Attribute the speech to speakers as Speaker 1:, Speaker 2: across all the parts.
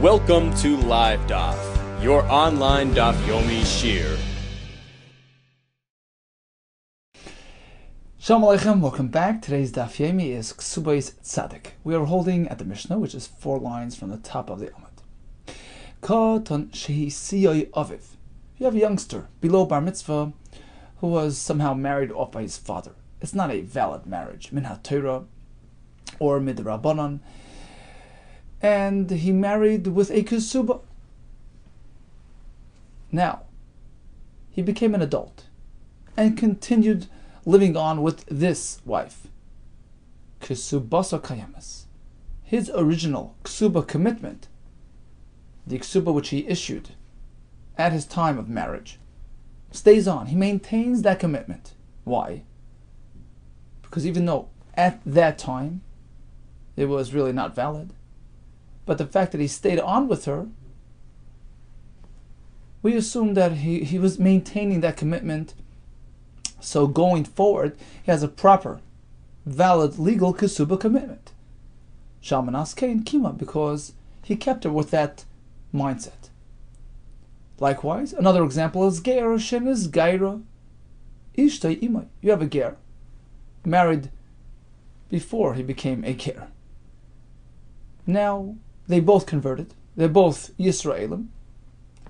Speaker 1: Welcome to Live Daf, your online Daf Yomi Shir.
Speaker 2: Shalom Aleichem, welcome back. Today's Daf Yomi is Kesubos Tzadik. We are holding at the Mishnah, which is 4 lines from the top of the Amud. Katan shehi siyoi aviv. You have a youngster below bar mitzvah who was somehow married off by his father. It's not a valid marriage, min ha-Torah or midrabanan, and he married with a Kesubah. Now, he became an adult and continued living on with this wife. Kesubos kayamas. His original Kesubah commitment, the Kesubah which he issued at his time of marriage, stays on. He maintains that commitment. Why? Because even though at that time it was really not valid, but the fact that he stayed on with her, we assume that he was maintaining that commitment. So going forward, he has a proper, valid, legal Kesubah commitment. Shalmanas Kein Kima, because he kept her with that mindset. Likewise, another example is Ger Shem is Gaira Ishtay Imay. You have a Ger, married before he became a Ger. Now, they both converted. They're both Yisraelim.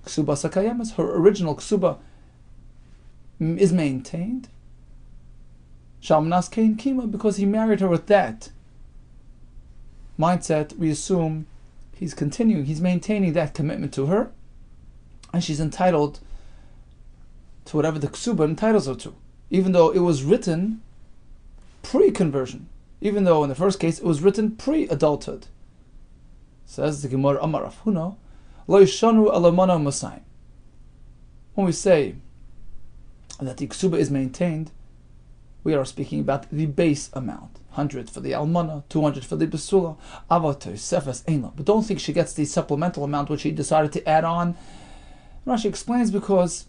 Speaker 2: Kesubah Sakayamas, her original Kesubah is maintained. Shalmanas Kein Kima, because he married her with that mindset, we assume he's maintaining that commitment to her, and she's entitled to whatever the Kesubah entitles her to, even though it was written pre-conversion, even though in the first case it was written pre-adulthood. Says the Gemara Amar Rav Huna, Lo yishanu alamana masayim. When we say that the Kesubah is maintained, we are speaking about the base amount. 100 for the almana, 200 for the besula, avato, sefas, einla. But don't think she gets the supplemental amount which he decided to add on. Rashi explains because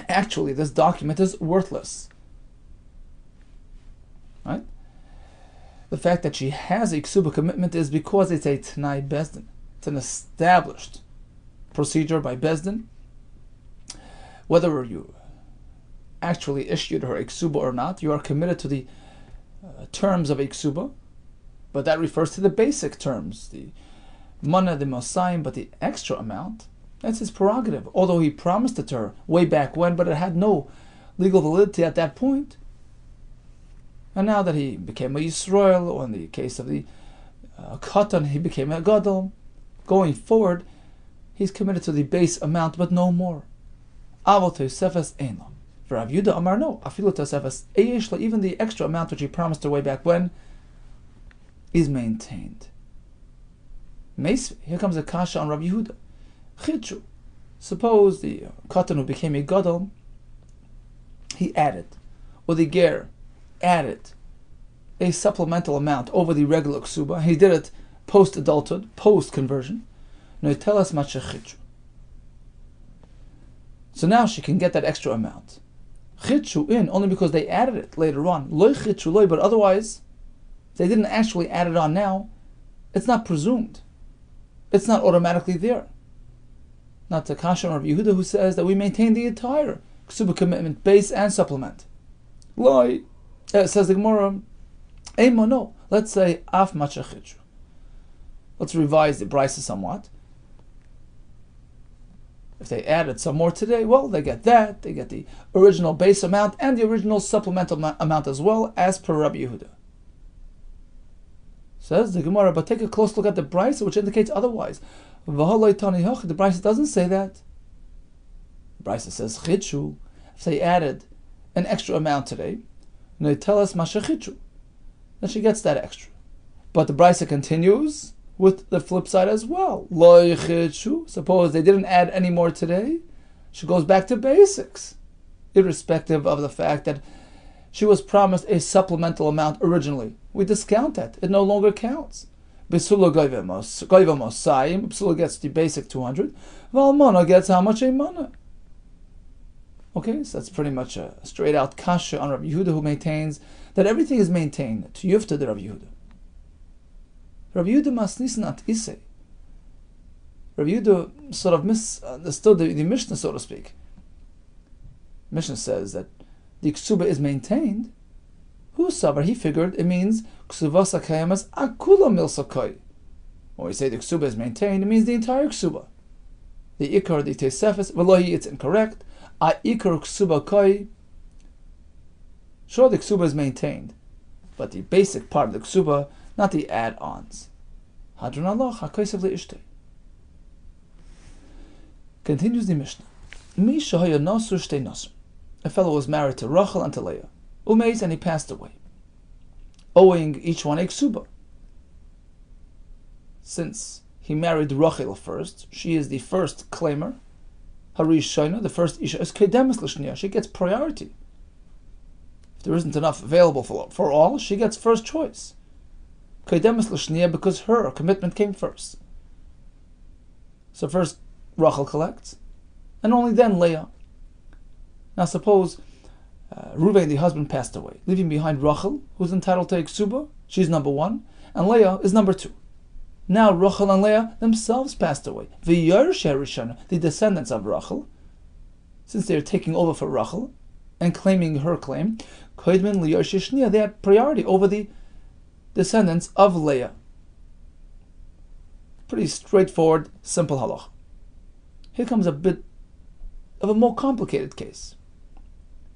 Speaker 2: actually this document is worthless. Right? The fact that she has a Kesubah commitment is because it's a T'nai Bezdin. It's an established procedure by Bezdin. Whether you actually issued her a Kesubah or not, you are committed to the terms of a Kesubah, but that refers to the basic terms, the mana, the mosayim, but the extra amount, that's his prerogative. Although he promised it to her way back when, but it had no legal validity at that point. And now that he became a Yisrael, or in the case of the Katan, he became a Gadol, going forward, he's committed to the base amount, but no more. Avot Sefas Einla. For Rabbi Yehuda Amar no, Afilu Sefas Eyeshla, even the extra amount which he promised her way back when, is maintained. Here comes a kasha on Rabbi Yehuda. Chitru. Suppose the Katan who became a Gadol, he added, or the Ger added a supplemental amount over the regular Kesubah. He did it post-adulthood, post-conversion. No, tell us machachitru. So now she can get that extra amount. Chitru in, only because they added it later on. Loy chitru loy, but otherwise, they didn't actually add it on now. It's not presumed. It's not automatically there. Not the kasha of Yehuda who says that we maintain the entire Kesubah commitment, base and supplement. Loy. Says the Gemara, Eimo, no. Let's say af machachitru. Let's revise the brisa somewhat. If they added some more today, well, they get that. They get the original base amount and the original supplemental amount as well, as per Rabbi Yehuda. Says the Gemara, but take a close look at the brisa, which indicates otherwise. The brisa doesn't say that. The brisa says chitru. If they added an extra amount today, and they tell us mashachitru, then she gets that extra. But the brisa continues with the flip side as well. Lo yichitru. Suppose they didn't add any more today, she goes back to basics, irrespective of the fact that she was promised a supplemental amount originally. We discount that; it no longer counts. Besula goyva mosayim. Besula gets the basic 200. Valmana gets how much? A mana. Okay, so that's pretty much a straight out kasha on Rabbi Yehuda, who maintains that everything is maintained to Yufta de Rabbi Yehuda. Rabbi Yehuda masnisnat isei. Rabbi Yehuda sort of misunderstood the Mishnah, so to speak. Mishnah says that the ksuba is maintained. Who savar? He figured it means ksuvas akayamas akula milsakoi. When we say the ksuba is maintained, it means the entire ksuba. The ikar, the tesefes, v'lohi, it's incorrect. A ikar ksuba koi. Sure, the ksuba is maintained, but the basic part of the ksuba, not the add-ons. Hadron Allah hakaisav leishtei. Continues the Mishnah. Mi shahaya nasur shtei nasur. A fellow was married to Rachel and to Leah. Umeis, and he passed away, owing each one a ksuba. Since he married Rachel first, she is the first claimer. Harish Shaina, the first Isha, is kedemis l'shniya. She gets priority. If there isn't enough available for all, she gets first choice. Kedemis l'shniya, because her commitment came first. So first Rachel collects, and only then Leah. Now suppose Reuven, the husband, passed away, leaving behind Rachel, who's entitled to a ksuba. She's number one, and Leah is number two. Now Rachel and Leah themselves passed away. The descendants of Rachel, since they're taking over for Rachel and claiming her claim, they had priority over the descendants of Leah. Pretty straightforward, simple halach. Here comes a bit of a more complicated case.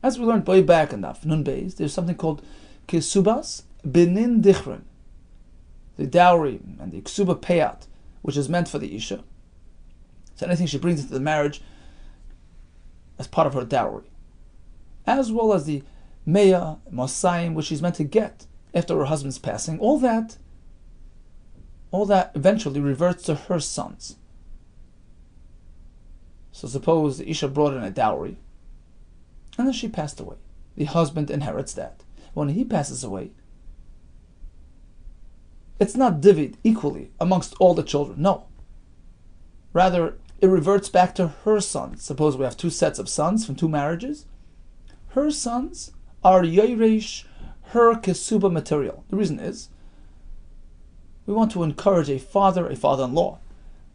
Speaker 2: As we learned way back in Daf Nun Beis, there's something called Kesubos benin dichron, the dowry and the ksuba payat, which is meant for the Isha. So anything she brings into the marriage as part of her dowry, as well as the meya, mosayim, which she's meant to get after her husband's passing, all that eventually reverts to her sons. So suppose the Isha brought in a dowry, and then she passed away. The husband inherits that. When he passes away, it's not divided equally amongst all the children. No. Rather, it reverts back to her sons. Suppose we have two sets of sons from two marriages. Her sons are yoresh, her kesuba material. The reason is, we want to encourage a father-in-law,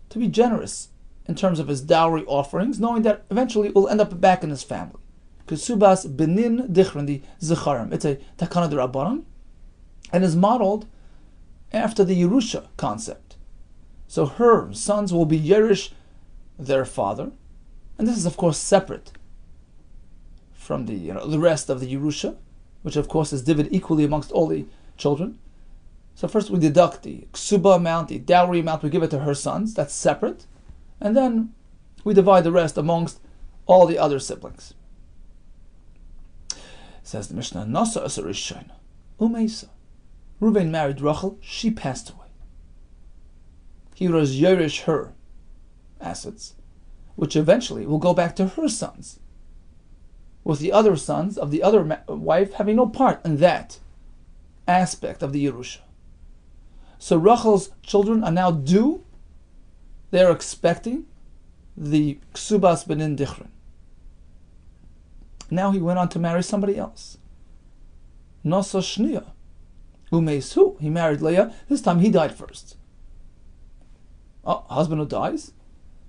Speaker 2: to be generous in terms of his dowry offerings, knowing that eventually it will end up back in his family. Kesubos benin dichron, the zecharim. It's a takana d'Rabbanan, and is modeled after the Yerusha concept. So her sons will be Yerish, their father, and this is of course separate from the rest of the Yerusha, which of course is divided equally amongst all the children. So first we deduct the ksuba amount, the dowry amount, we give it to her sons. That's separate, and then we divide the rest amongst all the other siblings. Says the Mishnah, Nasa Asarishayna, Umeisa. Reuven married Rachel, she passed away. He was Yerish her assets, which eventually will go back to her sons, with the other sons of the other wife having no part in that aspect of the Yerusha. So Rachel's children are now due, they are expecting the Kesubos benin dichron. Now he went on to marry somebody else. Nasa shniya. Umeis, he married Leah. This time he died first. Oh, husband who dies?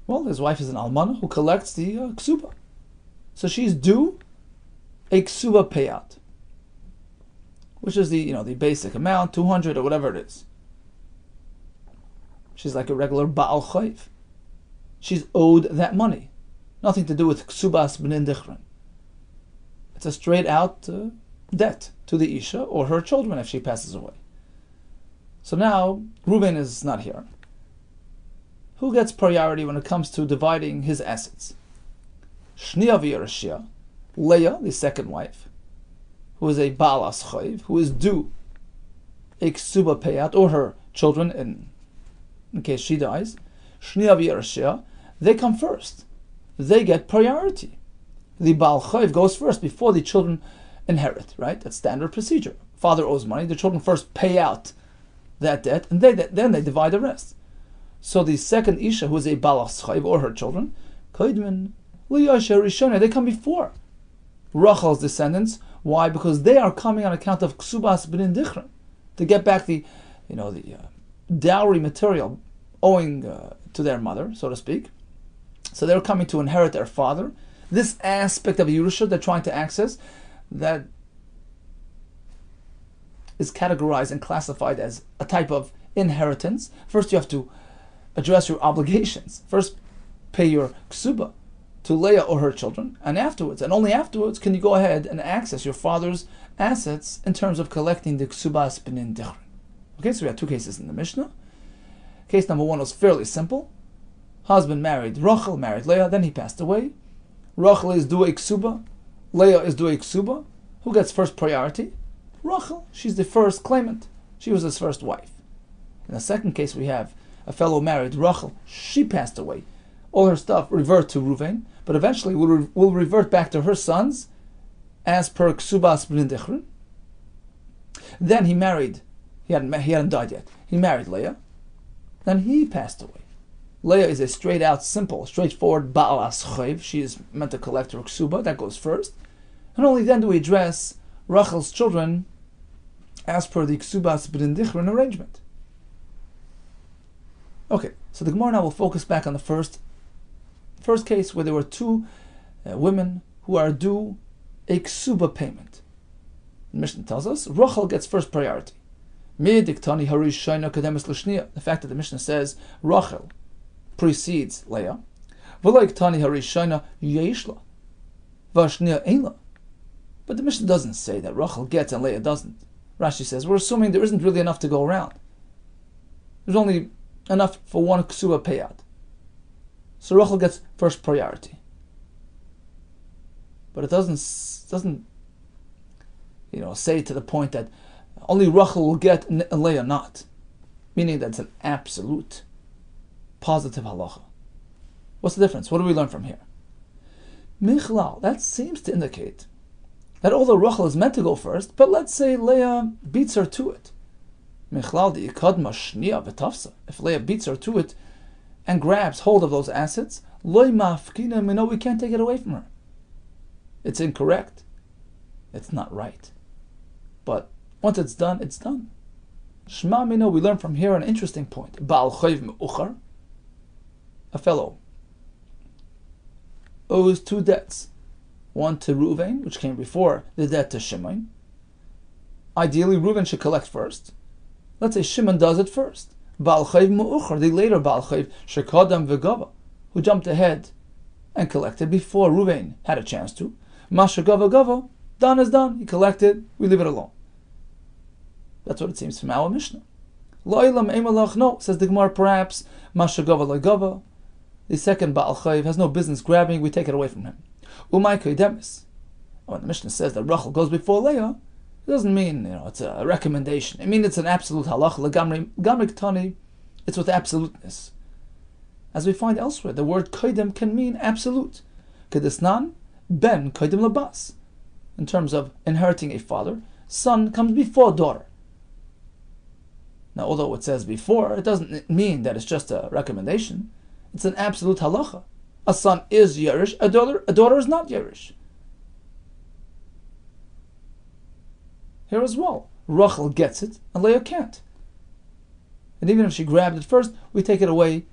Speaker 2: Well, his wife is an almana who collects the ksuba. So she's due a ksuba payat, which is the basic amount, 200 or whatever it is. She's like a regular Baal Chayv. She's owed that money. Nothing to do with Kesubos benin dichron. It's a straight out debt to the Isha or her children if she passes away. So now, Reuven is not here. Who gets priority when it comes to dividing his assets? Shniya v'Yereshia, Leah, the second wife, who is a Baalas Chayv, who is due a Ksuba payat, or her children in case she dies. Shniya v'Yereshia, they come first. They get priority. The Baal Chayv goes first before the children inherit, right? That's standard procedure. Father owes money, the children first pay out that debt, and then they divide the rest. So the second Isha, who is a Baalas Chayv, or her children, they come before Rachel's descendants. Why? Because they are coming on account of Kesubos benin dichron, to get back the dowry material owing to their mother, so to speak. So they're coming to inherit their father. This aspect of Yerusha they're trying to access, that is categorized and classified as a type of inheritance. First you have to address your obligations. First pay your ksuba to Leah or her children, and afterwards, and only afterwards, can you go ahead and access your father's assets in terms of collecting the ksubas b'nin dichrin. Okay, so we have two cases in the Mishnah. Case number one was fairly simple. Husband married Rachel, married Leah, then he passed away. Rachel is due a ksuba, Leah is due a ksuba. Who gets first priority? Rachel. She's the first claimant. She was his first wife. In the second case, we have a fellow married Rachel. She passed away. All her stuff revert to Ruvain, but eventually will revert back to her sons as per Kesubos b'nin dichrin. Then he married, he hadn't died yet, he married Leah. Then he passed away. Leah is a straight out, simple, straightforward Baal Aschayv. She is meant to collect her ksuba, that goes first. And only then do we address Rachel's children as per the Kesubos b'nin dichrin arrangement. Okay, so the Gemara now will focus back on the first case where there were two women who are due a ksuba payment. The Mishnah tells us Rachel gets first priority. The fact that the Mishnah says Rachel precedes Leah. But the Mishnah doesn't say that Rachel gets and Leah doesn't. Rashi says we're assuming there isn't really enough to go around. There's only enough for one ksuba payout. So Rachel gets first priority. But it doesn't say to the point that only Rachel will get and Leah not. Meaning that's an absolute positive halacha. What's the difference? What do we learn from here? Michlal, that seems to indicate that although Rachel is meant to go first, but let's say Leah beats her to it. If Leah beats her to it and grabs hold of those assets, we can't take it away from her. It's incorrect. It's not right. But once it's done, it's done. Shema Mino, we learn from here an interesting point. Baal Chayv Me'uchar, a fellow, owes two debts. One to Reuven, which came before the debt to Shimon. Ideally, Reuven should collect first. Let's say Shimon does it first. Baal Chayv Me'uchar, the later Baal Chayv, Shekadam V'Gava, who jumped ahead and collected before Reuven had a chance to. Masha Gava Gava, done is done. He collected, we leave it alone. That's what it seems from our Mishnah. Lo'ilam Eimalach, no, says the Gemara, perhaps Masha Gava Lo'Gava, the second Baal Chayv has no business grabbing, we take it away from him. Umay Kodemis. When the Mishnah says that Rachel goes before Leah, it doesn't mean it's a recommendation. It means it's an absolute halacha. Gamri Tani, it's with absoluteness. As we find elsewhere, the word koidem can mean absolute. Kedesnan ben koidem labas. In terms of inheriting a father, son comes before daughter. Now, although it says before, it doesn't mean that it's just a recommendation. It's an absolute halacha. A son is Yerish, a daughter is not Yerish. Here as well, Rachel gets it and Leah can't. And even if she grabbed it first, we take it away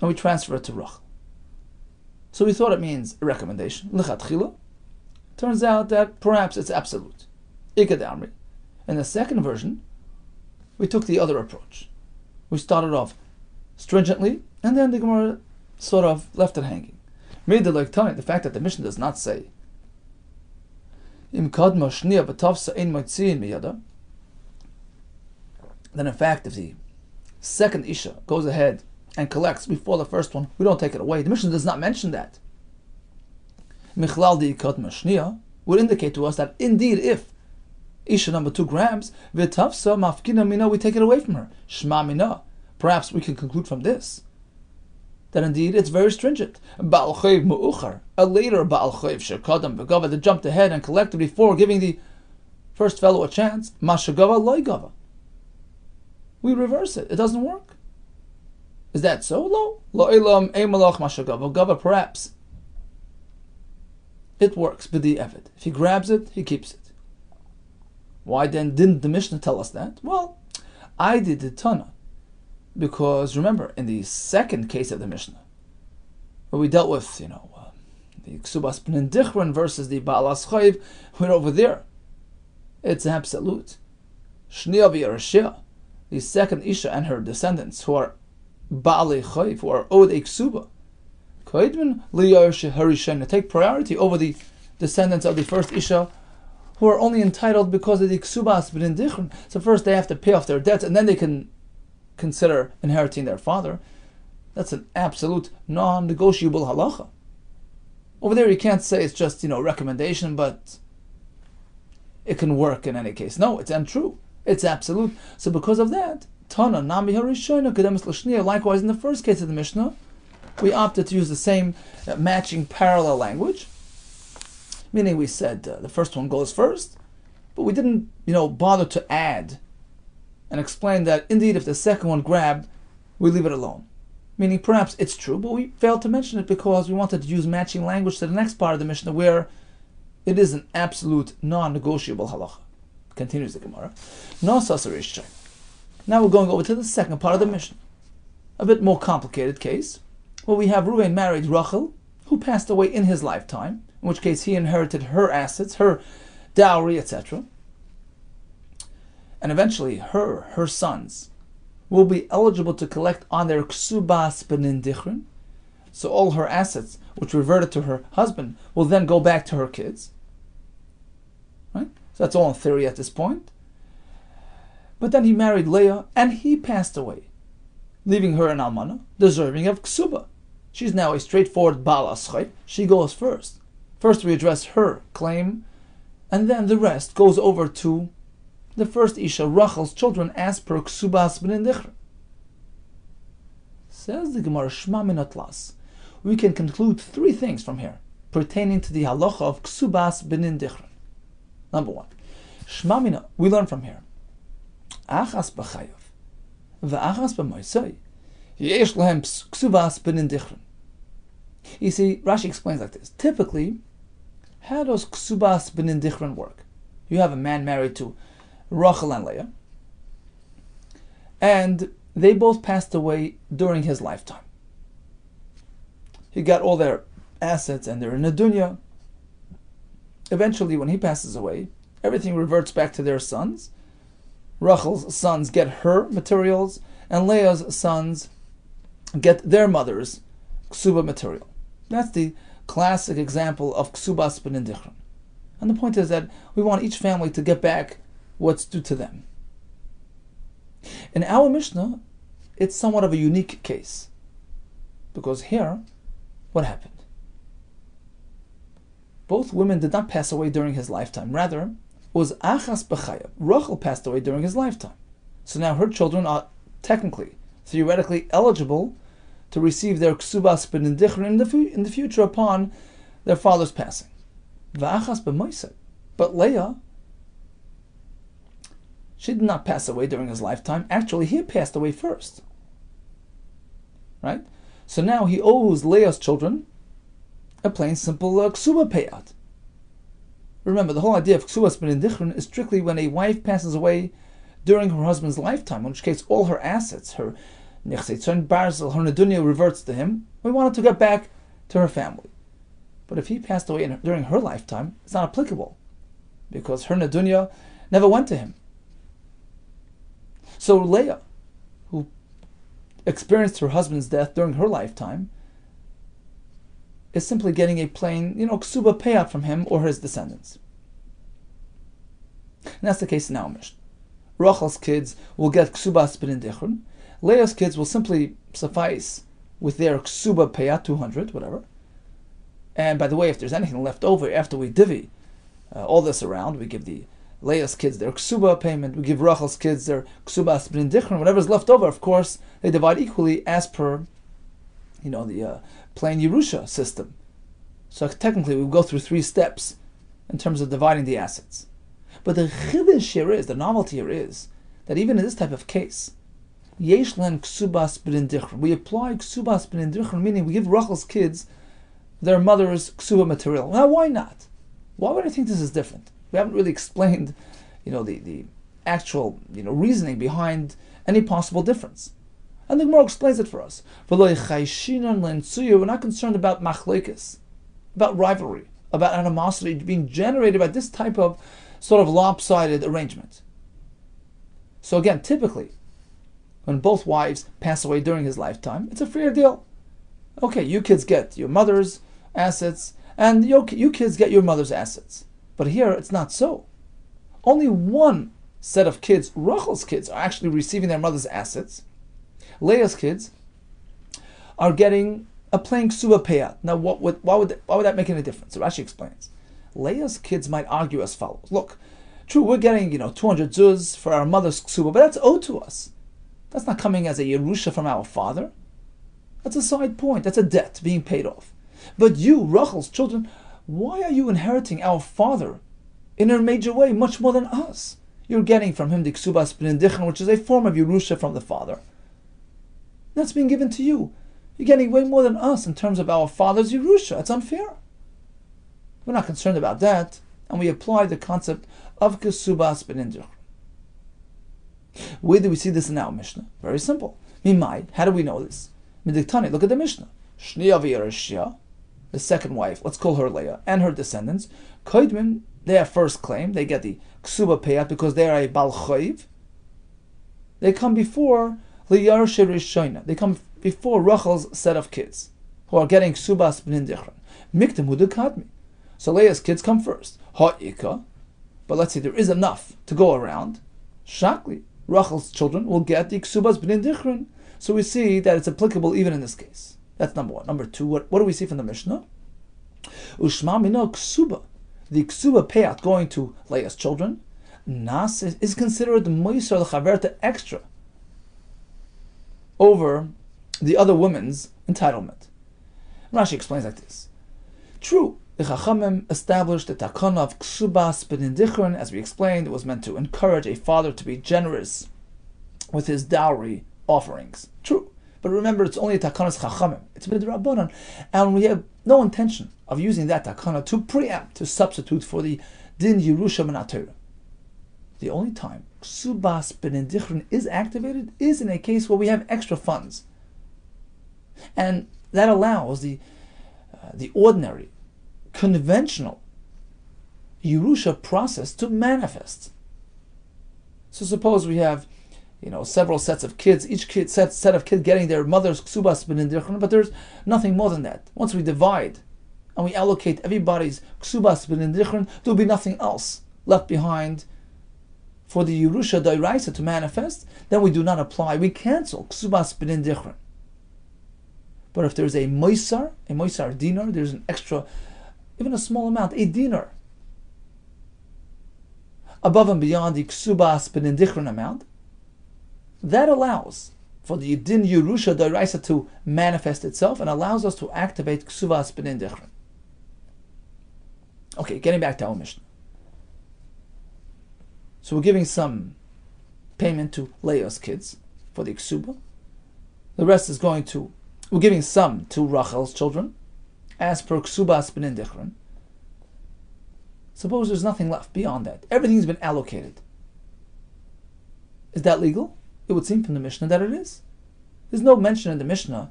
Speaker 2: and we transfer it to Rachel. So we thought it means a recommendation. Lichatchila. Turns out that perhaps it's absolute. Ikad Amri. In the second version, we took the other approach. We started off stringently, and then the Gemara sort of left it hanging. Made the fact that the Mishnah does not say then in fact, if the second Isha goes ahead and collects before the first one, we don't take it away. The Mishnah does not mention that. Michlal di ikad mashnia would indicate to us that indeed if Isha number 2 grabs, v'tafsa mafkina mina, we take it away from her. Shma mina. Perhaps we can conclude from this that indeed it's very stringent. Baal Chayv Mu'uchar, a later Baal Chayv Shekadam V'Gava that jumped ahead and collected before giving the first fellow a chance. Mashagava Loy Gava. We reverse it. It doesn't work. Is that so? Lo Elam Eimalach Mashagava Gava. Perhaps it works. B'di Evid. If he grabs it, he keeps it. Why then didn't the Mishnah tell us that? Well, I did the Tana. Because remember, in the second case of the Mishnah, where we dealt with, the Kesubos B'nin Dichron versus the Ba'alas Chayv, we're over there. It's absolute. Shnia v'Yarashia, the second Isha and her descendants, who are Ba'alei Chayv, who are owed a Ksuba, Koidman Liyarshe Harishen, take priority over the descendants of the first Isha, who are only entitled because of the Kesubos B'nin Dichron. So first they have to pay off their debts, and then they can consider inheriting their father. That's an absolute non-negotiable halacha. Over there you can't say it's just, recommendation, but it can work in any case. No, it's untrue. It's absolute. So because of that, Tana, Nami Harishayna, Kedemus L'Shniya, likewise in the first case of the Mishnah, we opted to use the same matching parallel language, meaning we said the first one goes first, but we didn't, bother to add and explain that indeed if the second one grabbed, we leave it alone. Meaning perhaps it's true, but we failed to mention it because we wanted to use matching language to the next part of the Mishnah where it is an absolute non-negotiable halacha. Continues the Gemara. Now we're going over to the second part of the Mishnah. A bit more complicated case, where we have Reuven married Rachel, who passed away in his lifetime, in which case he inherited her assets, her dowry, etc. And eventually her sons will be eligible to collect on their Kesubos B'nin Dichron. So all her assets, which reverted to her husband, will then go back to her kids. Right? So that's all in theory at this point. But then he married Leah, and he passed away, leaving her an almana, deserving of ksuba. She's now a straightforward ba'alas chayv. She goes first. First we address her claim, and then the rest goes over to the first Isha, Rachel's children, as per Kesubos B'nin Dichron. Says the Gemara, Shma min atlas. We can conclude three things from here pertaining to the halacha of Kesubos B'nin Dichron. Number one, Shma mina, we learn from here, Achas b'chayav, v'achas b'moisei, yesh lehem Kesubos B'nin Dichron. You see, Rashi explains like this. Typically, how does Kesubos B'nin Dichron work? You have a man married to Rachel and Leah, and they both passed away during his lifetime. He got all their assets and they're in the dunya. Eventually, when he passes away, everything reverts back to their sons. Rachel's sons get her materials, and Leah's sons get their mother's ksuba material. That's the classic example of Kesubos B'nin Dichron. And the point is that we want each family to get back what's due to them. In our Mishnah, it's somewhat of a unique case, because here, what happened? Both women did not pass away during his lifetime. Rather, it was Achas b'chayav. Rachel passed away during his lifetime. So now her children are technically, theoretically eligible to receive their Kesubos B'nin Dichron in the future upon their father's passing. V'achas b'moisei. But Leah, she did not pass away during his lifetime. Actually, he passed away first. Right? So now he owes Leah's children a plain simple ksuba payout. Remember, the whole idea of Kesubos B'nin Dichron is strictly when a wife passes away during her husband's lifetime, in which case all her assets, her nechsei tzon barzel, her nedunya reverts to him. We wanted to get back to her family. But if he passed away during her lifetime, it's not applicable, because her nedunya never went to him. So Leah, who experienced her husband's death during her lifetime, is simply getting a plain, ksuba payout from him or his descendants. And that's the case in our Mishnah. Rachel's kids will get Kesubos B'nin Dichron. Leah's kids will simply suffice with their ksuba payout, 200, whatever. And by the way, if there's anything left over after we divvy all this around, we give the Leah's kids their ksuba payment, we give Rachel's kids their Kesubos B'nin Dichron, whatever's left over, of course, they divide equally as per, the plain Yerusha system. So technically we go through 3 steps in terms of dividing the assets. But the chiddush here is, the novelty here is, that even in this type of case, yesh len Kesubos B'nin Dichron, we apply Kesubos B'nin Dichron, meaning we give Rachel's kids their mother's ksuba material. Now why not? Why would I think this is different? We haven't really explained, the actual, reasoning behind any possible difference. And the Gemara explains it for us. We're not concerned about machlekes, about rivalry, about animosity being generated by this type of sort of lopsided arrangement. So again, typically, when both wives pass away during his lifetime, it's a fair deal. Okay, you kids get your mother's assets, and you kids get your mother's assets. But here, it's not so. Only one set of kids, Rachel's kids, are actually receiving their mother's assets. Leah's kids are getting a plain ksuba payat. Now, why would that make any difference? So Rashi explains. Leah's kids might argue as follows. Look, true, we're getting 200 zuz for our mother's ksuba, but that's owed to us. That's not coming as a yerusha from our father. That's a side point. That's a debt being paid off. But you, Rachel's children, why are you inheriting our father in a major way, much more than us? You're getting from him the Kesubos b'nindichron, which is a form of yerusha from the father. That's being given to you. You're getting way more than us in terms of our father's yerusha. It's unfair. We're not concerned about that, and we apply the concept of Kesubos b'nindichron. Where do we see this in our Mishnah? Very simple. Mimai, how do we know this? Midiktani, look at the Mishnah. Shniya v'yereshia, the second wife, let's call her Leah, and her descendants. Koidmin, they have first claim, they get the ksuba payat because they are a bal chayiv. They come before liyarshe rishoina. They come before Rachel's set of kids, who are getting Kesubos b'nindichron. Miktem hu dekadmi. So Leah's kids come first. Ha'ika, but let's say there is enough to go around. Shakli, Rachel's children will get the Kesubos b'nindichron. So we see that it's applicable even in this case. That's number one. Number two, what do we see from the Mishnah? Ushma mino ksuba. The ksuba payat going to Leah's children, nas is considered moisar l'chaverta extra over the other woman's entitlement. Rashi explains like this. True, the Chachamim established the takana of Kesubos b'nindichron, as we explained, it was meant to encourage a father to be generous with his dowry offerings. True. But remember, it's only a takanas chachamim. It's midrabanan. And we have no intention of using that takana to preempt, to substitute for the din Yerusha min HaTorah. The only time Kesubos b'nindichron is activated is in a case where we have extra funds. And that allows the ordinary, conventional Yerusha process to manifest. So suppose we have several sets of kids, each set of kids getting their mother's Kesubos b'nindichron, but there's nothing more than that. Once we divide and we allocate everybody's Kesubos b'nindichron, there'll be nothing else left behind for the Yerusha Dairaisa to manifest. Then we do not apply, we cancel Kesubos b'nindichron. But if there's a moisar dinar, there's an extra, even a small amount, a dinar, above and beyond the Kesubos b'nindichron amount, that allows for the din Yerusha Dairaisa to manifest itself and allows us to activate Kesubos b'nindichron. Okay, getting back to our Mishnah. So we're giving some payment to Leah's kids for the Ksuba. The rest is we're giving some to Rachel's children as per Kesubos b'nindichron. Suppose there's nothing left beyond that. Everything's been allocated. Is that legal? It would seem from the Mishnah that it is. There's no mention in the Mishnah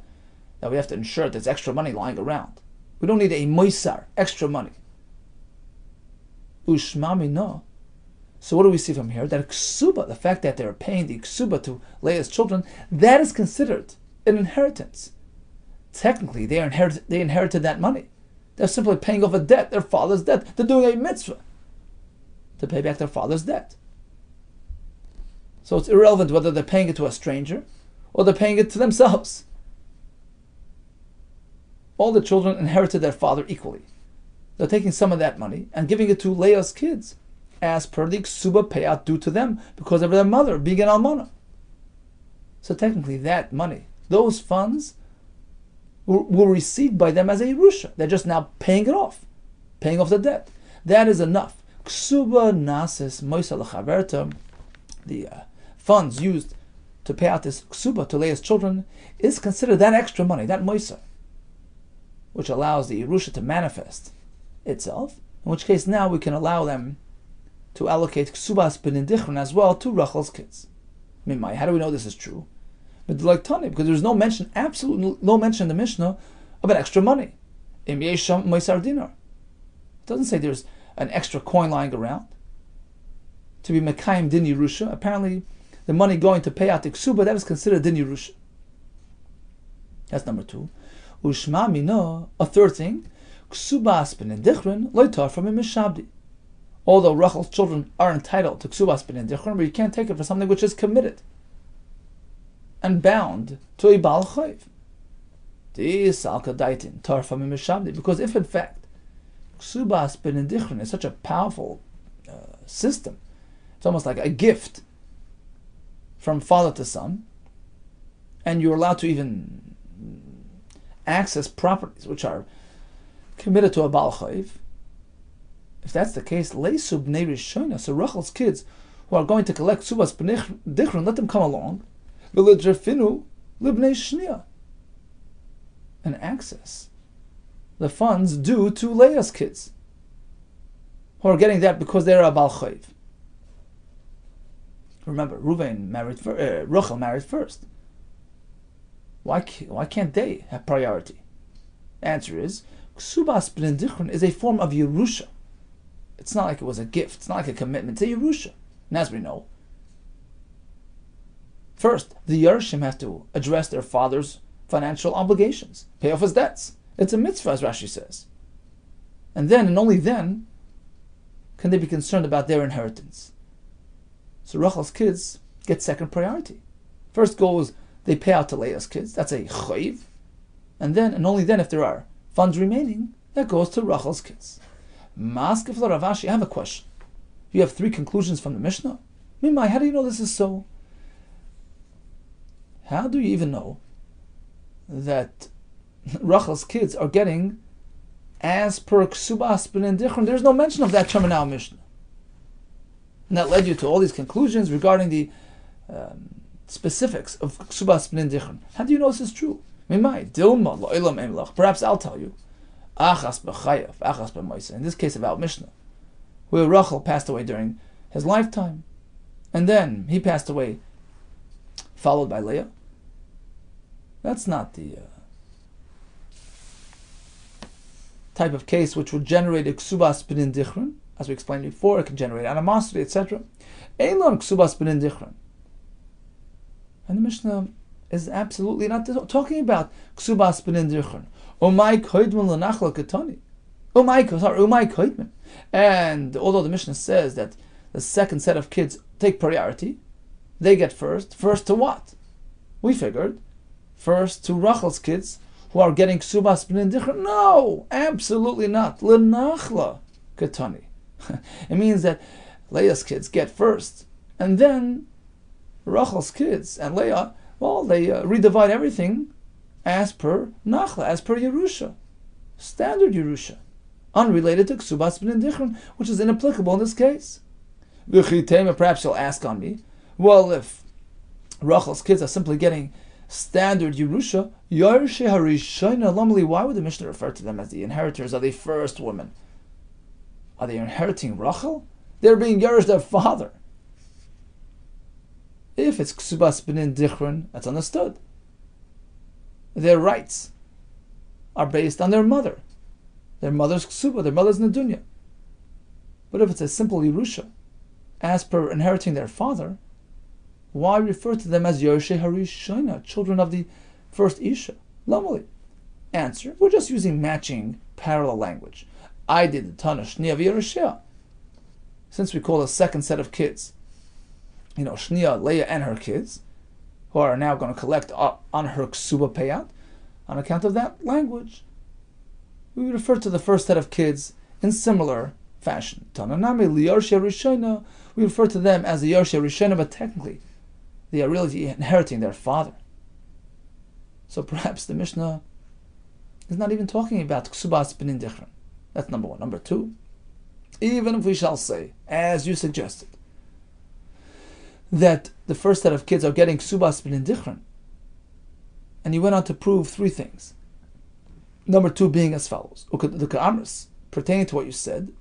Speaker 2: that we have to ensure there's extra money lying around. We don't need a moisar, extra money. Ushma mina. So what do we see from here? That ksuba, the fact that they're paying the ksuba to Leah's children, that is considered an inheritance. Technically, they inherited that money. They're simply paying off a debt, their father's debt. They're doing a mitzvah to pay back their father's debt. So it's irrelevant whether they're paying it to a stranger or they're paying it to themselves. All the children inherited their father equally. They're taking some of that money and giving it to Leah's kids as per the ksuba payout due to them because of their mother being an almana. So technically that money, those funds, were received by them as a yerusha. They're just now paying it off, paying off the debt. That is enough. Ksuba nasis moisa lechaverta, the funds used to pay out this ksuba to Leah's children, is considered that extra money, that moisa, which allows the yerusha to manifest itself, in which case now we can allow them to allocate Kesubos b'nindichron as well to Rachel's kids. Mimai, how do we know this is true? But like Tani, because there's no mention, absolutely no mention in the Mishnah about extra money. Im yesham moisar dinar. It doesn't say there's an extra coin lying around to be mekayim din Yerusha. Apparently, the money going to pay out the ksuba, that is considered din Yerusha. That's number two. Ushma mino, a third thing, ksubas ben dichron loitar from a mishabdi. Although Rachel's children are entitled to ksubas ben dichron, but you can't take it for something which is committed and bound to a bal chayv. Because if in fact Kesubos ben Dichron is such a powerful system, it's almost like a gift from father to son, and you're allowed to even access properties which are committed to a bal chayv. If that's the case, leisub bnei rishona, so Rachel's kids who are going to collect Kesubos ben Dichron, let them come along, v'ledrafinu libnei shnia, and access the funds due to Leah's kids, who are getting that because they're a bal chayv. Remember, Rachel married first. Why can't they have priority? Answer is, Kesubos ben Dichron is a form of Yerusha. It's not like it was a gift. It's not like a commitment. It's a Yerusha. And as we know, first, the Yerushim have to address their father's financial obligations, pay off his debts. It's a mitzvah, as Rashi says. And then, and only then, can they be concerned about their inheritance. So Rachel's kids get second priority. First goes, they pay out to Leah's kids. That's a chayv. And then, and only then, if there are funds remaining, that goes to Rachel's kids. Maskef Rav Ashi, I have a question. You have three conclusions from the Mishnah. Mimai, how do you know this is so? How do you even know that Rachel's kids are getting as per Kesubos ben Dichron? There's no mention of that term in our Mishnah. And that led you to all these conclusions regarding the specifics of Kesubos ben Dichron. How do you know this is true? Perhaps I'll tell you. In this case of our Mishnah, where Rachel passed away during his lifetime, and then he passed away followed by Leah. That's not the type of case which would generate a Kesubos ben Dichron. As we explained before, it can generate animosity, etc. Eilon Kesubos ben Dichron. And the Mishnah is absolutely not talking about Kesubos ben Dichron. Umay koidman l'nachla katani. Umay koidman. And although the Mishnah says that the second set of kids take priority, they get first. First to what? We figured first to Rachel's kids who are getting Kesubos ben Dichron. No, absolutely not. L'nachla katani. It means that Leah's kids get first, and then Rachel's kids and Leah, well, they redivide everything as per Nachla, as per Yerusha, standard Yerusha, unrelated to Kesubos ben Dichron, which is inapplicable in this case. Perhaps you'll ask on me, well, if Rachel's kids are simply getting standard Yerusha, Yarshe Harishayna Lamli, why would the Mishnah refer to them as the inheritors of the first woman? Are they inheriting Rachel? They're being Yerush their father. If it's Kesubos ben Dichron, that's understood. Their rights are based on their mother. Their mother's Kesuba, their mother's Nedunya. But if it's a simple Yerusha, as per inheriting their father, why refer to them as Yerushei Harishayna, children of the first Isha? Lamali. Answer, we're just using matching parallel language. I did the Tana Shnia v'Yerushia. Since we call a second set of kids, Shnia, Leah, and her kids, who are now going to collect on her ksuba payout, on account of that language, we refer to the first set of kids in similar fashion. Tananame liyarshe rishona, we refer to them as the yarshe rishona, but technically they are really inheriting their father. So perhaps the Mishnah is not even talking about Kesubos ben Dichron. That's number one. Number two, even if we shall say, as you suggested, that the first set of kids are getting Kesubos ben Dichron, and you went on to prove three things. Number two being as follows. The Ka'amris, pertaining to what you said,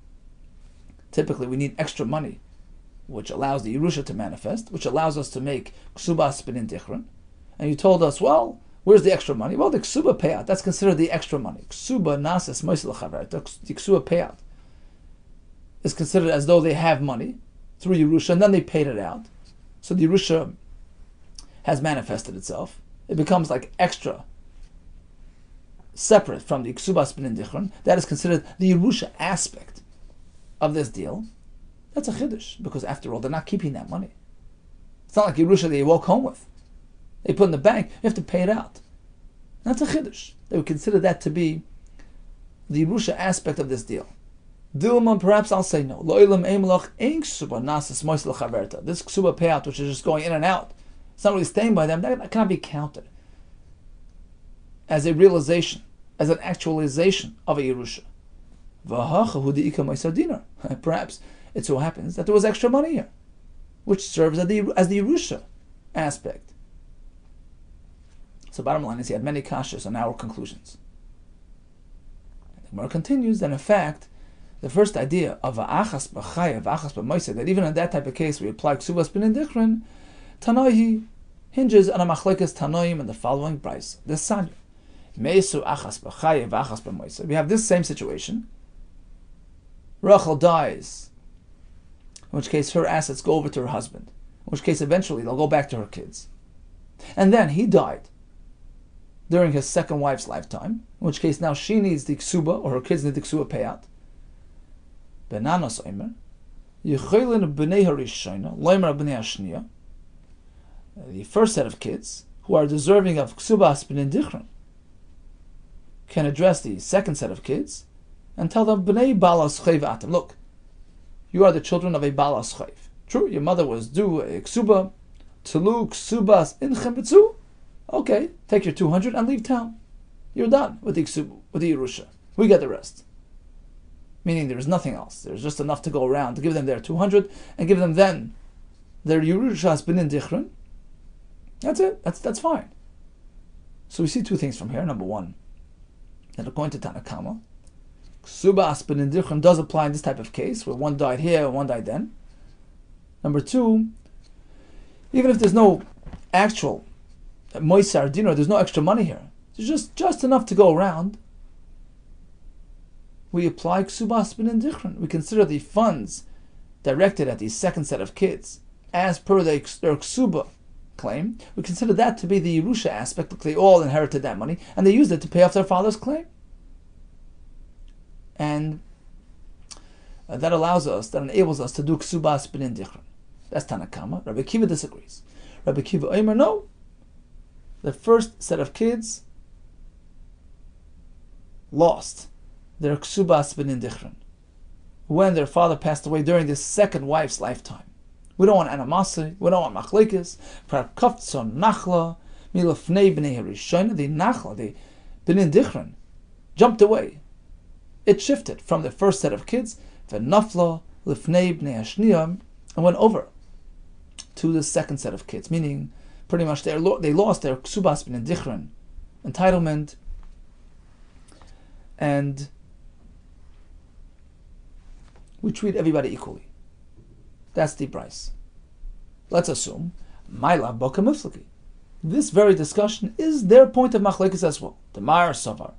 Speaker 2: typically we need extra money, which allows the Yerusha to manifest, which allows us to make Kesubos ben Dichron. and you told us, well, where's the extra money? Well, the ksuba payout, that's considered the extra money. Ksuba nases moisel chaver. The ksuba payout is considered as though they have money through Yerusha, and then they paid it out. So the Yerusha has manifested itself. It becomes like extra, separate from the Kesubos B'nai Dichron. That is considered the Yerusha aspect of this deal. That's a chiddush, because after all, they're not keeping that money. It's not like Yerusha they walk home with. They put in the bank, you have to pay it out. That's a chiddush. They would consider that to be the Yerusha aspect of this deal. Dilma, perhaps I'll say no. This ksuba payout, which is just going in and out, it's not really staying by them, that cannot be counted as a realization, as an actualization of a Yerusha. Perhaps it so happens that there was extra money here, which serves as the Yerusha aspect. So bottom line is he had many kashas on our conclusions. And the Gemara continues that in fact, the first idea of achas b'chaya, achas b'moiseh, that even in that type of case we apply Kesubos B'nai Dichron, Tanoi hinges on a machlekes Tanoim in the following brayso. The Sun Jun. Meisu achas b'chaya v'achas b'moiseh. We have this same situation. Rachel dies, in which case her assets go over to her husband, in which case eventually they'll go back to her kids. And then he died during his second wife's lifetime, in which case now she needs the ksuba, or her kids need the ksuba payout. Benanos oimer, yecholin b'nei harishona, loimer b'nei hashniya. The first set of kids who are deserving of Kesubos B'nai Dichron can address the second set of kids and tell them, b'nei balas chayv atem. Look, you are the children of a balas chayv. True, your mother was due a ksuba, telu ksubas inchem b'tzu. Okay, take your 200 and leave town. You're done with the ksuba, with the Yerusha. We get the rest. Meaning there is nothing else. There's just enough to go around to give them their 200 and give them then their Yerusha's B'nai Dichron. That's it. That's fine. So we see two things from here. Number one, that according to Tanakama, Kesubos B'nai Dichron does apply in this type of case, where one died here and one died then. Number two, even if there's no actual moisar dinner, there's no extra money here. There's just enough to go around. We apply Kesubos B'nai Dichron. We consider the funds directed at the second set of kids as per their ksuba claim. We consider that to be the Yerusha aspect, because they all inherited that money and they used it to pay off their father's claim. And that enables us to do Kesubos B'nai Dichron. That's Tanakama. Rabbi Kiva disagrees. Rabbi Kiva Omer, no. The first set of kids lost their Kesubos B'nai Dichron when their father passed away during this second wife's lifetime. We don't want animosity, we don't want machlekes. Prakaftzon nachla milafnei b'nei harishona. The nachla, the B'nai Dichron, jumped away. It shifted from the first set of kids, v'nafla lifnei b'nei hashniya, and went over to the second set of kids. Meaning, pretty much they lost their Kesubos B'nai Dichron entitlement, and we treat everybody equally. That's the price. Let's assume Maila Boka Miflaki. This very discussion is their point of machlekes as well. The Mar Savar.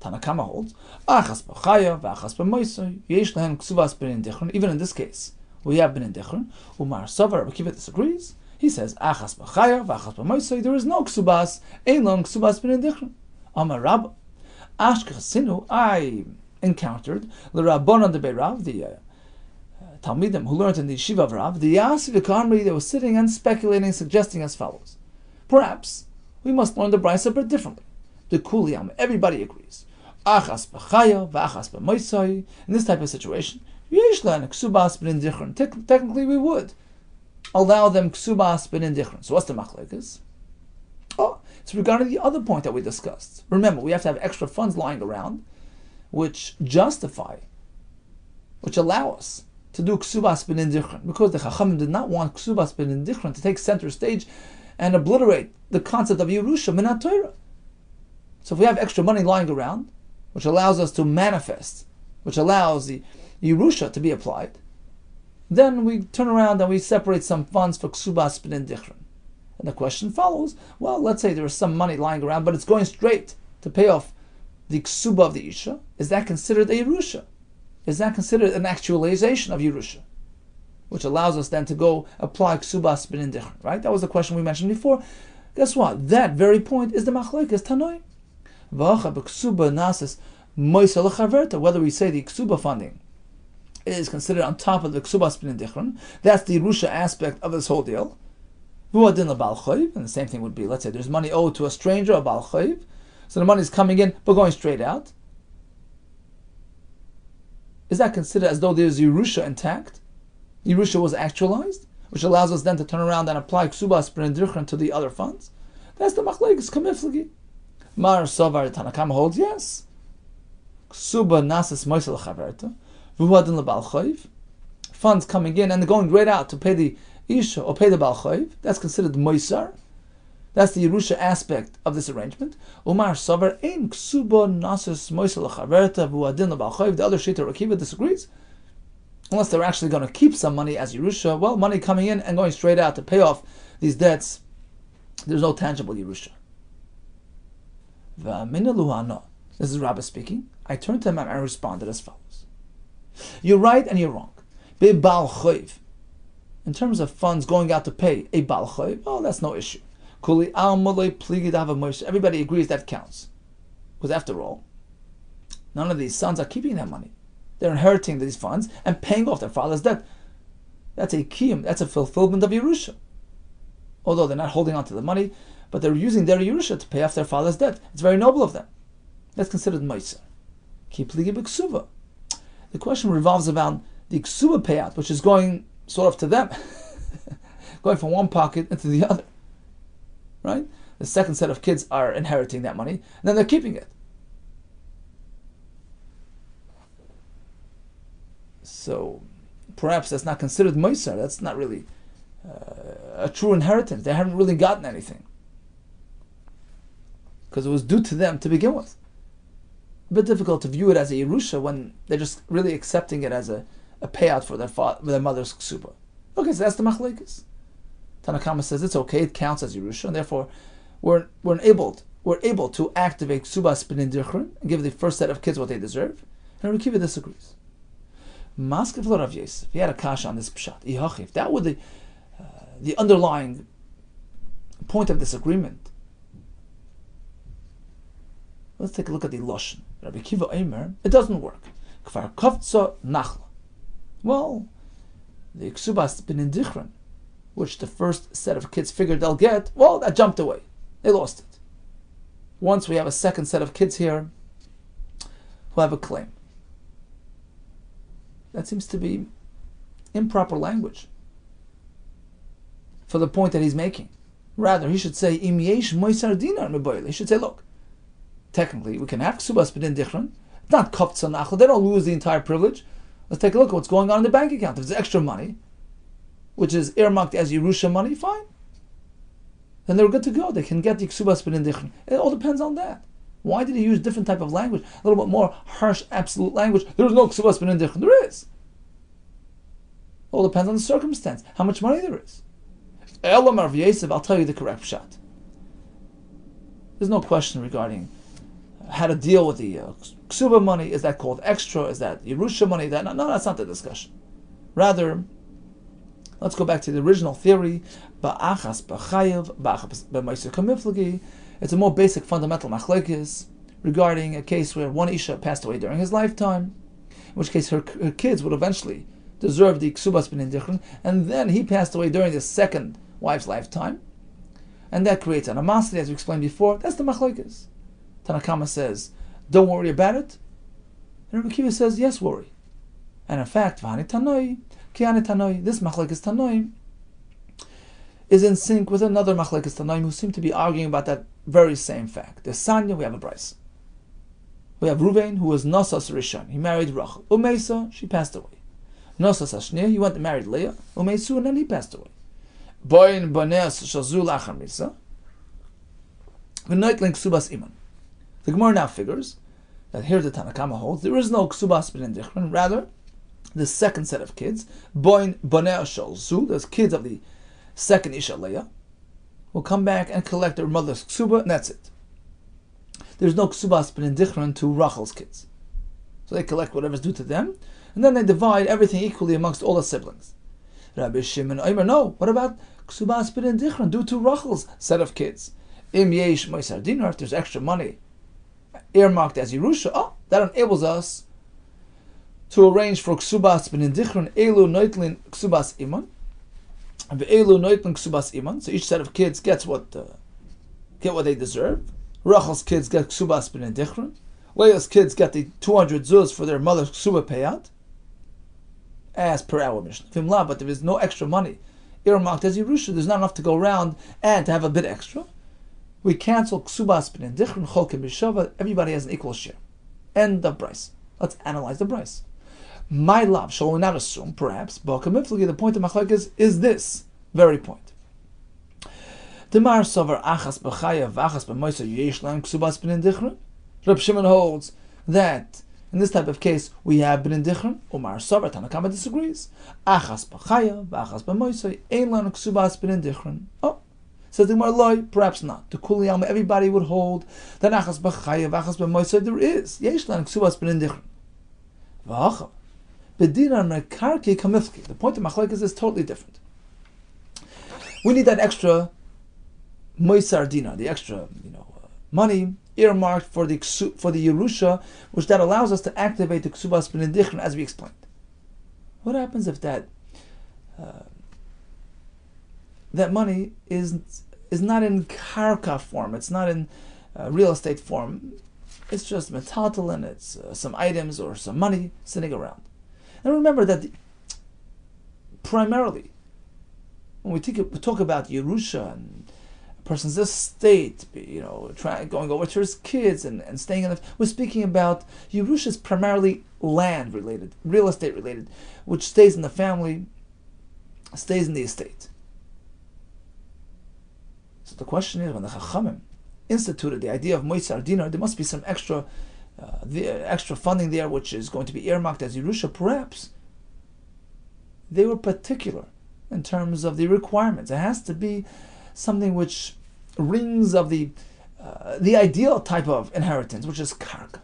Speaker 2: Tanakama holds Achas B'chaya v'Achas B'moisei Yesh Lehem Kesubos B'nai Dichron. Even in this case, we have B'nai Dichron. Umar Savar, Rabbi Kiva disagrees. He says Achas B'chaya v'Achas B'moisei. There is no Kesubos. Ein Lehem Kesubos B'nai Dichron. Amar Rabba Ashkechasinu. I encountered the Rabbanon de Beirav, the Talmidim who learned in the Yeshiva of Rav, the Yasi V'Karmri, they were sitting and speculating, suggesting as follows. Perhaps we must learn the brayso a bit differently. The Kuliyam, everybody agrees. Achas b'chaya v'achas b'moisai. In this type of situation, yesh lehem Kesubos B'nai Dichron. Technically, we would allow them Kesubos B'nai Dichron. So what's the machlekes? Oh, it's regarding the other point that we discussed. Remember, we have to have extra funds lying around, which allow us to do Kesubos B'nai Dichron, because the Chachamim did not want Kesubos B'nai Dichron to take center stage and obliterate the concept of Yerusha Minat Torah. So if we have extra money lying around, which allows us to manifest, which allows the Yerusha to be applied, then we turn around and we separate some funds for Kesubos B'nai Dichron. And the question follows, well, let's say there is some money lying around, but it's going straight to pay off the ksuba of the isha. Is that considered a yerusha? Is that considered an actualization of yerusha? Which allows us then to go apply ksubas b'nin dichron, right? That was the question we mentioned before. Guess what? That very point is the machlokes tanoi. V'acha b'ksuba nasis moisa lechaverta. Whether we say the ksuba funding is considered on top of the ksubas b'nin dichron, that's the yerusha aspect of this whole deal. V'uadin lebal chayv, and the same thing would be, let's say there's money owed to a stranger, a bal chayv, so the money is coming in but going straight out. Is that considered as though there's yerusha intact? Yerusha was actualized, which allows us then to turn around and apply ksubas b'nin dichron to the other funds. That's the machlokes kamiflagi. Mar Savar Tanakama holds yes. Ksuba nasis moisel chaverta, v'huadin lebal chayv. Funds coming in and going right out to pay the isha or pay the bal chayv. That's considered moisar. That's the yerusha aspect of this arrangement. Umar Savar ein ksuba nasis moisel chaverta v'huadin lebal chayv. The other shita Rakiva disagrees. Unless they're actually going to keep some money as yerusha, well, money coming in and going straight out to pay off these debts, there's no tangible yerusha. This is Rabbi speaking. I turned to him and I responded as follows. You're right and you're wrong. Bal chayv. In terms of funds going out to pay a bal chayv, oh, that's no issue. Everybody agrees that counts. Because after all, none of these sons are keeping that money. They're inheriting these funds and paying off their father's debt. That's a kiyum, that's a fulfillment of yerusha. Although they're not holding on to the money, but they're using their yerusha to pay off their father's debt. It's very noble of them. That's considered meiser. The question revolves around the ksuba payout, which is going sort of to them, going from one pocket into the other. Right? The second set of kids are inheriting that money, and then they're keeping it. So perhaps that's not considered meiser. That's not really a true inheritance. They haven't really gotten anything because it was due to them to begin with. A bit difficult to view it as a yerusha when they're just really accepting it as a payout for their mother's ksuba. Okay, so that's the machlokes. Tanakama says it's okay; it counts as yerusha, and therefore we're able to activate ksubas b'nin dichron and give the first set of kids what they deserve. And Rabbi Kiva disagrees. Maskiv lo Rav Yosef, he had a kasha on this pshat. If that were the underlying point of disagreement, let's take a look at the lashon. Rabbi Kiva Eimer, it doesn't work. Kfar kovtza nachla. Well, the ksubas b'nin dichron, which the first set of kids figured they'll get, well, that jumped away. They lost it. Once we have a second set of kids here who have a claim. That seems to be improper language for the point that he's making. Rather, he should say, Im yesh moisar dinar meboyle. He should say, look, technically, we can have ksubas b'nin dichron. It's not kovtza nachla. They don't lose the entire privilege. Let's take a look at what's going on in the bank account. If there's extra money, which is earmarked as yerusha money, fine. Then they're good to go. They can get the ksubas b'nin dichron. It all depends on that. Why did he use different type of language? A little bit more harsh, absolute language. There is no ksubas b'nin dichron. There is. It all depends on the circumstance. How much money there is. Elam Rav Yosef, I'll tell you the correct pshat. There's no question regarding how to deal with the ksuba money. Is that called extra? Is that yerusha money? No, that's not the discussion. Rather, let's go back to the original theory. Ba'achas b'chayev, ba'achas b'meiser kamiflagi. It's a more basic, fundamental machlokes regarding a case where one isha passed away during his lifetime, in which case her kids would eventually deserve the ksubas b'nin dichron, and then he passed away during the second wife's lifetime, and that creates animosity, as we explained before. That's the machlokes. Tanakama says, don't worry about it, and Rabbi Kiva says, yes, worry. And in fact, v'hani tanoi, ki'ani tanoi, this machlokes tanoi is in sync with another machlokes tanoim who seem to be arguing about that very same fact. There's Sanya, we have a Bryce. We have Ruvain, who was Nosas Rishon. He married Rachel. Umeisa, she passed away. Nosas Ashnia, he went and married Leah. Umeisu, and then he passed away. Boin Boneas Shazul Achar Misa. V'noitling Ksubas Iman. The Gemara now figures that here the Tanakama holds there is no Ksubas b'nin dichron. Rather, the second set of kids, Boin Boneas Shazul, those kids of the second Isha Leah, will come back and collect their mother's ksuba, and that's it. There's no ksubas b'nindichron to Rachel's kids. So they collect whatever's due to them, and then they divide everything equally amongst all the siblings. Rabbi Shimon Omer, no, what about ksubas b'nindichron due to Rachel's set of kids? Im yesh moisar dinar, if there's extra money earmarked as Yerusha, that enables us to arrange for ksubas b'nindichron elu noitlin ksubas iman, and elu noitlin ksubas iman. So each set of kids gets what they deserve. Rachel's kids get ksubas b'nindichron. Leah's kids get the 200 zuz for their mother's ksuba payout, as per our Mishnah. Vimla, but there is no extra money earmarked as Yerusha. There's not enough to go around and to have a bit extra. We cancel ksubas b'nindichron cholkim b'shava. Everybody has an equal share. End of Bryce. Let's analyze the Bryce. My love, shall we not assume, perhaps, the point of machlokes is this very point. Demar sover achas b'chaya v'achas b'moisa yesh lahem ksubas b'nindichron. Reb Shimon holds that in this type of case we have b'nindichron. Umar sover Tanakama disagrees. Achas b'chaya v'achas b'moisa ein lahem ksubas b'nindichron. Says the Gemara, loy, perhaps not. To Kuli Alma, everybody would hold that achas b'chaya v'achas b'moisa there is yesh lahem ksubas b'nindichron. V'achav b'dinar mekarki kamifki. The point of machlokes is totally different. We need that extra moisar dinar, the extra money earmarked for the Yerusha, which that allows us to activate the ksubas b'nindichron, as we explained. What happens if that money is not in karka form? It's not in real estate form. It's just metaltal, and it's some items or some money sitting around. And remember that primarily, when we talk about Yerusha and a person's estate, going over to his kids and staying in the, we're speaking about Yerusha is primarily land related, real estate related, which stays in the family, stays in the estate. So the question is, when the Chachamim instituted the idea of moisar dinar, there must be some extra funding there, which is going to be earmarked as Yerusha. Perhaps they were particular in terms of the requirements. It has to be something which rings of the ideal type of inheritance, which is karka.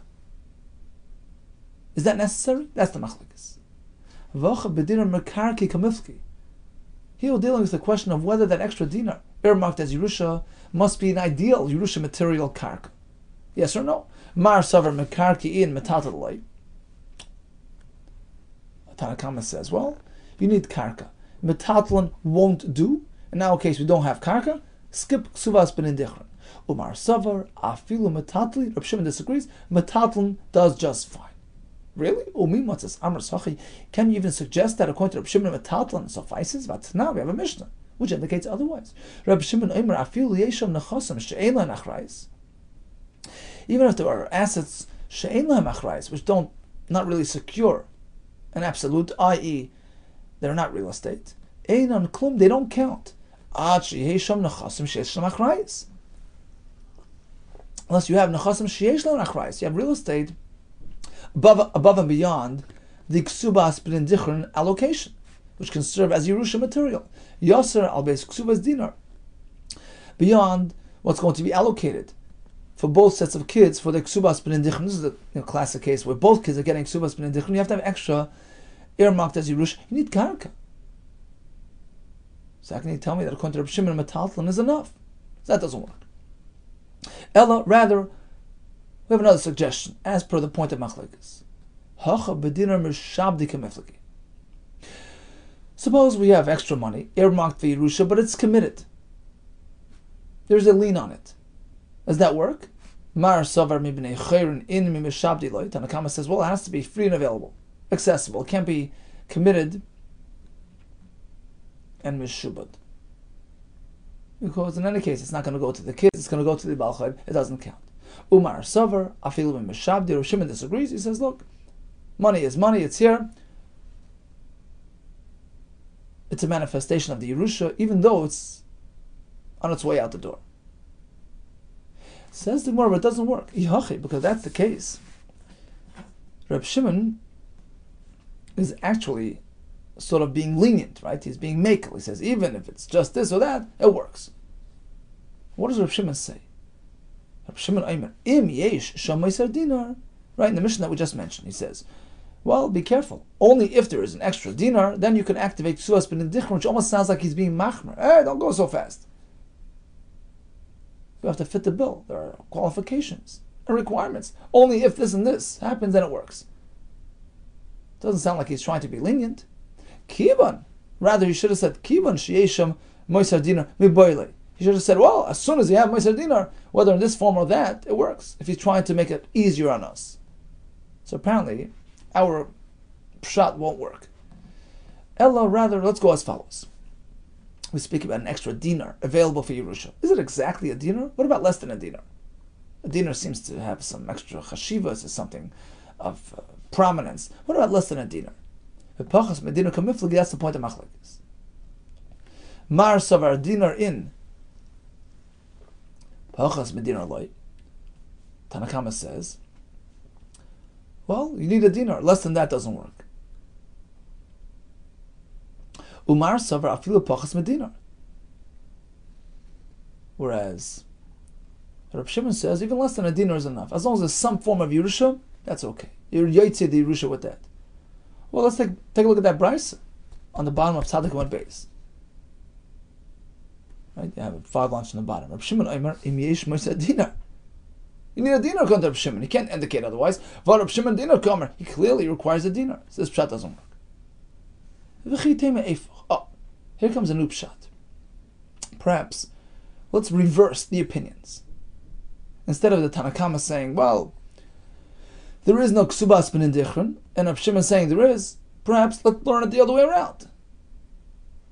Speaker 2: Is that necessary? That's the machlokes. V'acha b'dinar mekarki kamifki. Here we're dealing with the question of whether that extra dinar earmarked as Yerusha must be an ideal Yerusha material karka. Yes or no? Mar savar mekarki in metataloi. Tanakama says, well, you need karka. Metatlon won't do. In our case, we don't have karka. Skip ksuvas b'nindichron. Umar savar afilu metatli. Reb Shimon disagrees. Metatlon does just fine. Really? Umi matzas amar sachi. Can you even suggest that according to Reb Shimon, metatlon suffices? But now we have a Mishnah which indicates otherwise. Reb Shimon Omer afilu yesham nechosam she'ein la nachrais. Even if there are assets she'ein la nachrais, which not really secure an absolute, i.e., they're not real estate. Ein on klum, they don't count. Unless you have nechasim sheyesh lo nachrais, you have real estate above and beyond the ksubas b'nindichron allocation, which can serve as Yerusha material. Yoser al beis ksubas dinar, beyond what's going to be allocated for both sets of kids for the ksubas b'nindichron. This is the classic case where both kids are getting ksubas b'nindichron. You have to have extra earmarked as Yerusha. You need karka. So how can you tell me that according to Reb Shimon, metaltlon is enough? So that doesn't work. Ella, rather, we have another suggestion, as per the point of machlokes. Hacha b'dinar mishabdi kamifliki. Suppose we have extra money, earmarked for Yerusha, but it's committed. There's a lien on it. Does that work? Mar savar mibnei chayrin in mishabdi loy. Tanakama says, well, it has to be free and available, accessible. It can't be committed and mishubad. Because in any case, it's not going to go to the kids, it's going to go to the Baal Chayv, it doesn't count. Umar Savar, Afilu ben Mishabdi, Rav Shimon disagrees, he says, look, money is money, it's here. It's a manifestation of the Yerusha, even though it's on its way out the door. Says the Gemara, but it doesn't work. Because that's the case. Reb Shimon is actually sort of being lenient, right? He's being makel. He says, even if it's just this or that, it works. What does Reb Shimon say? Reb Shimon Omer, Im yesh sham moiser dinar. Right, in the mission that we just mentioned, he says, well, be careful. Only if there is an extra dinar, then you can activate Kesubos b'nin dichron, which almost sounds like he's being machmer. Hey, don't go so fast. You have to fit the bill. There are qualifications and requirements. Only if this and this happens, then it works. Doesn't sound like he's trying to be lenient. Kiban. Rather, he should have said, Kiban sheyesham moiser dinar miboile. He should have said, well, as soon as you have moiser dinar, whether in this form or that, it works. If he's trying to make it easier on us. So apparently, our pshat won't work. Ella, rather, let's go as follows. We speak about an extra dinar available for Yerusha. Is it exactly a dinar? What about less than a dinar? A dinar seems to have some extra chashivas, is something of prominence. What about less than a dinar? That's the point of machlekes. Mar savar dinar in pachas medinar loy. Tanakama says, well, you need a dinar. Less than that doesn't work. Umar savar afilu pachas medinar. Whereas Reb Shimon says even less than a dinar is enough. As long as there's some form of Yerusha, that's okay. You're yotzei the Yerusha with that. Well, let's take a look at that brisa on the bottom of Tzadik 1 base. Right, you have a fog launch on the bottom. Reb Shimon Omer, im yesh moiser dinar. You need a dinar according to Reb Shimon. He can't indicate otherwise. V'al Reb Shimon dinar kamer. He clearly requires a dinar. So this pshat doesn't work. Oh, here comes a new pshat. Perhaps let's reverse the opinions. Instead of the Tanakama saying, well, there is no Kesubos b'nin dichron, and Reb Shimon saying there is, perhaps let's learn it the other way around.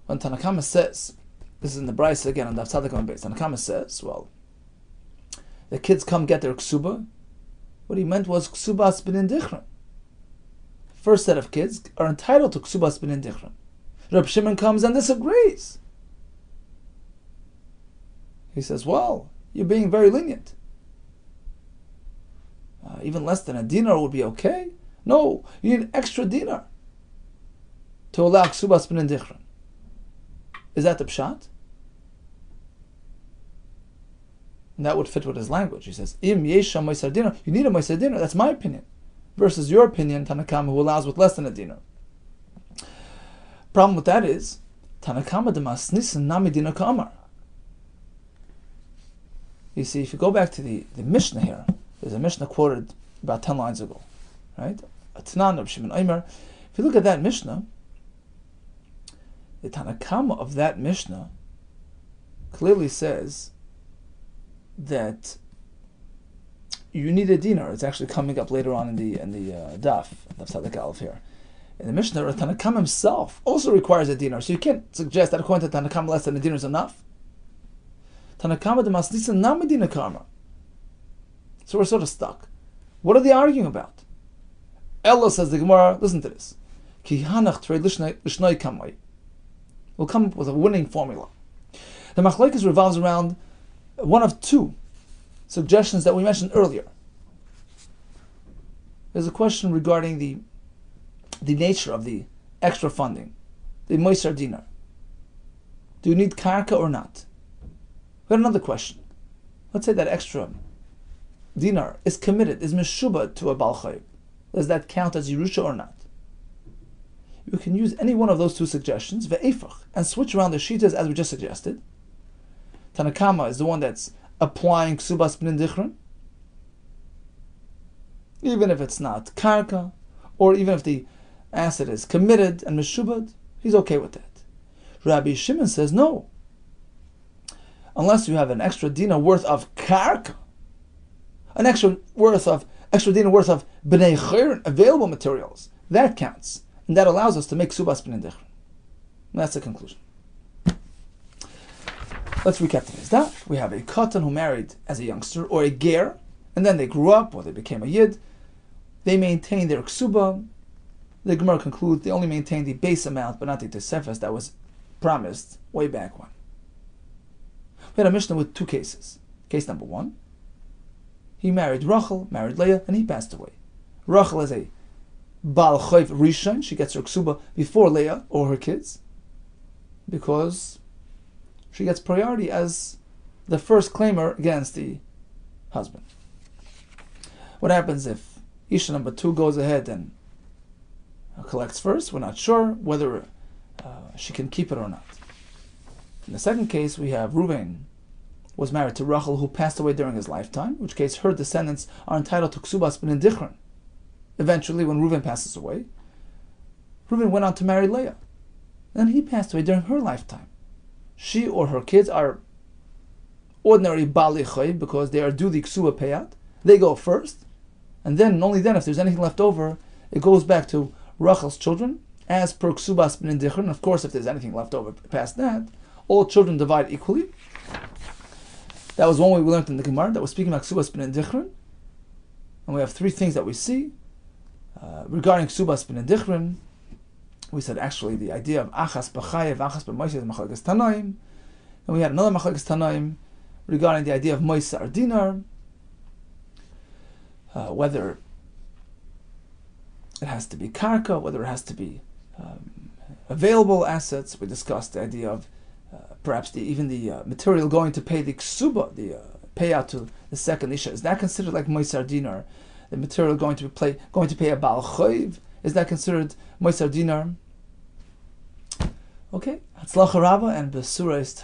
Speaker 2: When Tanakama says, this is in the Brisa again on Daf Tzadik on base, Tanakama says, well, the kids come get their ksuba. What he meant was Kesubos b'nin dichron. First set of kids are entitled to Kesubos b'nin dichron. Reb Shimon comes and disagrees. He says, well, you're being very lenient. Even less than a dinar would be okay. No, you need an extra dinar to allow Kesubos b'nin dichron. Is that the pshat? And that would fit with his language. He says, Im yesha moiser dinar. You need a moiser dinar. That's my opinion. Versus your opinion, Tanakama, who allows with less than a dinar. Problem with that is, Tanakama de masnisin nami dinar ka'amar. You see, if you go back to the Mishnah here, there's a Mishnah quoted about 10 lines ago, right? Atnan of Shimon Omer. If you look at that Mishnah, the Tanakama of that Mishnah clearly says that you need a dinar. It's actually coming up later on in the daf Tzadik Aleph here. In the Mishnah, the Tanakama himself also requires a dinar. So you can't suggest that according to Tanakama less than a dinar is enough. Tanakama de masnisa nam medina karma. So we're sort of stuck. What are they arguing about? Ella says the Gemara, listen to this. Ki hanach trei lishnoi kamoi. We'll come up with a winning formula. The machlekes revolves around one of two suggestions that we mentioned earlier. There's a question regarding the nature of the extra funding, the moiser dinar. Do you need karka or not? We got another question. Let's say that extra dinar is committed, is meshubah to a Baal Chayv. Does that count as Yerusha or not? You can use any one of those two suggestions, ve'efach, and switch around the shitas as we just suggested. Tanakama is the one that's applying Kesubos b'nin dichron, even if it's not karka, or even if the asset is committed and meshubad, he's okay with that. Rabbi Shimon says no. Unless you have an extra dinar worth of karka, an extra dinar worth of b'nei chayrin, available materials, that counts. And that allows us to make Kesubos b'nin dichron. That's the conclusion. Let's recap today's daf. We have a katan who married as a youngster, or a ger, and then they grew up, or they became a yid. They maintained their ksuba. The Gemara concludes they only maintained the base amount, but not the tesefes that was promised way back when. We had a Mishnah with two cases. Case number one, he married Rachel, married Leah, and he passed away. Rachel is a Baal Chayv Rishon. She gets her ksuba before Leah or her kids, because she gets priority as the first claimer against the husband. What happens if Isha number 2 goes ahead and collects first? We're not sure whether she can keep it or not. In the second case, we have Reuven was married to Rachel, who passed away during his lifetime, in which case her descendants are entitled to Kesubos ben Dichron. Eventually, when Reuven passes away, Reuven went on to marry Leah. Then he passed away during her lifetime. She or her kids are ordinary Bali Choy because they are due the Ksuba payout. They go first, and then, only then, if there's anything left over, it goes back to Rachel's children, as per Kesubos ben Dichron. Of course, if there's anything left over past that, all children divide equally. That was one way we learned in the Gemara that was speaking about Kesubos ben Dichron. And we have 3 things that we see regarding Kesubos ben Dichron. We said actually the idea of Achas b'chayev, Achas b'moiseh is Machlokes Tanaim. And we had another Machlokes Tanaim regarding the idea of Moiseh or Dinar, whether it has to be Karka, whether it has to be available assets. We discussed the idea of perhaps even the material going to pay the Ksuba, the payout to the second Isha. Is that considered like Moiseh or Dinar? The material going to pay a Baal Choiv, is that considered Moiseh or Dinar? Okay, Hatzlacha Rabba and Besura is